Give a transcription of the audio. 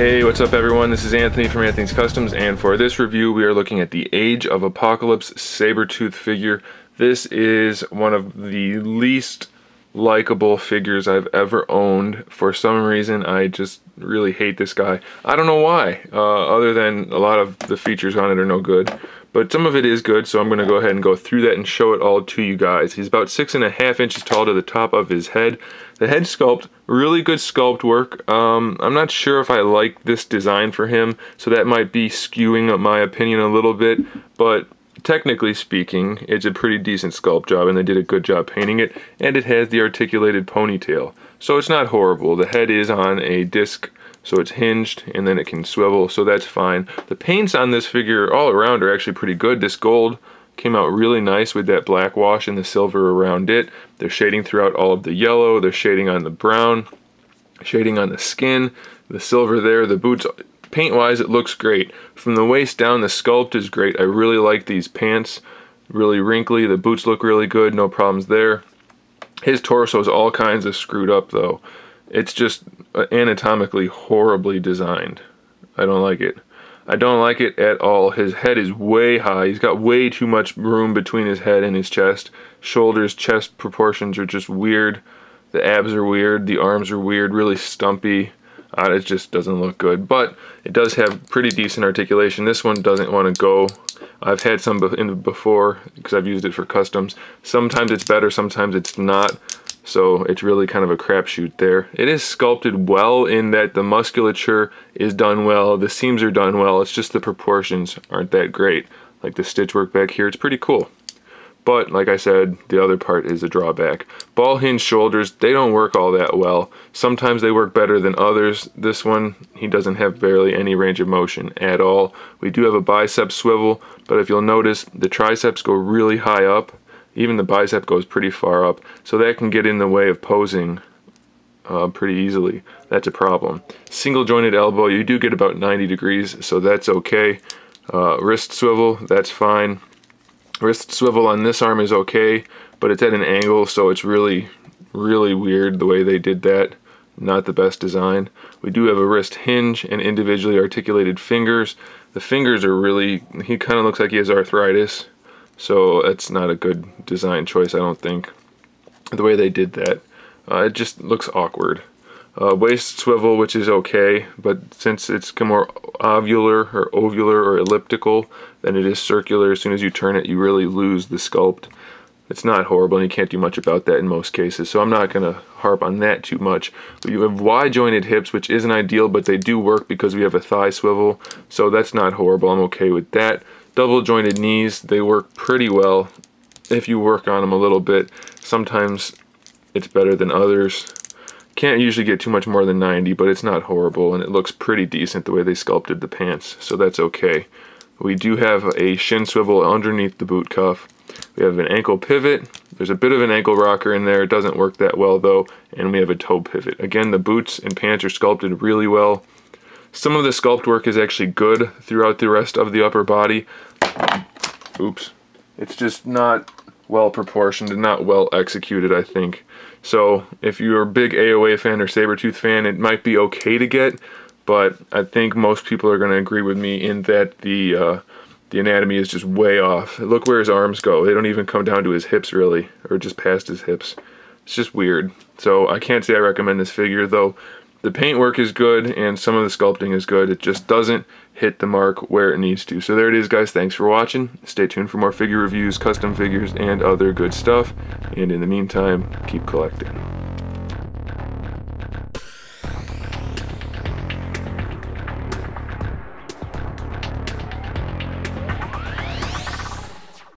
Hey, what's up everyone? This is Anthony from Anthony's Customs, and for this review we are looking at the Age of Apocalypse Sabretooth figure. This is one of the least likable figures I've ever owned. For some reason I just really hate this guy. I don't know why, other than a lot of the features on it are no good. But some of it is good, so I'm going to go ahead and go through that and show it all to you guys. He's about 6.5 inches tall to the top of his head. The head sculpt, really good sculpt work. I'm not sure if I like this design for him, so that might be skewing my opinion a little bit, but technically speaking, it's a pretty decent sculpt job, and they did a good job painting it, and it has the articulated ponytail. So it's not horrible. The head is on a disc, so it's hinged, and then it can swivel, so that's fine. The paints on this figure all around are actually pretty good. This gold came out really nice with that black wash and the silver around it. They're shading throughout all of the yellow, they're shading on the brown, shading on the skin, the silver there, the boots. Paint-wise, it looks great. From the waist down, the sculpt is great. I really like these pants, really wrinkly. The boots look really good, no problems there. His torso is all kinds of screwed up though. It's just anatomically horribly designed. I don't like it. I don't like it at all. His head is way high. He's got way too much room between his head and his chest. Shoulders, chest proportions are just weird. The abs are weird. The arms are weird, really stumpy. It just doesn't look good. But it does have pretty decent articulation. This one doesn't want to go. I've had some before because I've used it for customs. Sometimes it's better, sometimes it's not. So it's really kind of a crapshoot there. It is sculpted well in that the musculature is done well, the seams are done well, it's just the proportions aren't that great. Like the stitch work back here, it's pretty cool. But like I said, the other part is a drawback. Ball hinge shoulders, they don't work all that well. Sometimes they work better than others. This one, he doesn't have barely any range of motion at all. We do have a bicep swivel, but if you'll notice, the triceps go really high up. Even the bicep goes pretty far up, so that can get in the way of posing pretty easily. That's a problem. Single jointed elbow, you do get about 90 degrees, so that's okay. Wrist swivel, that's fine. Wrist swivel on this arm is okay, but it's at an angle, so it's really weird the way they did that. Not the best design. We do have a wrist hinge and individually articulated fingers. The fingers are really, he kind of looks like he has arthritis. So that's not a good design choice, I don't think, the way they did that. It just looks awkward. Waist swivel, which is okay, but since it's more ovular or elliptical than it is circular, as soon as you turn it, you really lose the sculpt. It's not horrible, and you can't do much about that in most cases, so I'm not going to harp on that too much. But you have wide jointed hips, which isn't ideal, but they do work because we have a thigh swivel, so that's not horrible. I'm okay with that. Double jointed knees, they work pretty well if you work on them a little bit. Sometimes it's better than others. Can't usually get too much more than 90, but it's not horrible, and it looks pretty decent the way they sculpted the pants, so that's okay. We do have a shin swivel underneath the boot cuff. We have an ankle pivot. There's a bit of an ankle rocker in there. It doesn't work that well though, and we have a toe pivot. Again, the boots and pants are sculpted really well. Some of the sculpt work is actually good throughout the rest of the upper body. Oops. It's just not well proportioned and not well executed, I think. So if you're a big AoA fan or Sabretooth fan, it might be okay to get, but I think most people are going to agree with me in that the anatomy is just way off. Look where his arms go. They don't even come down to his hips really, or just past his hips. It's just weird. So I can't say I recommend this figure though. The paintwork is good and some of the sculpting is good. It just doesn't hit the mark where it needs to. So there it is, guys. Thanks for watching. Stay tuned for more figure reviews, custom figures, and other good stuff. And in the meantime, keep collecting.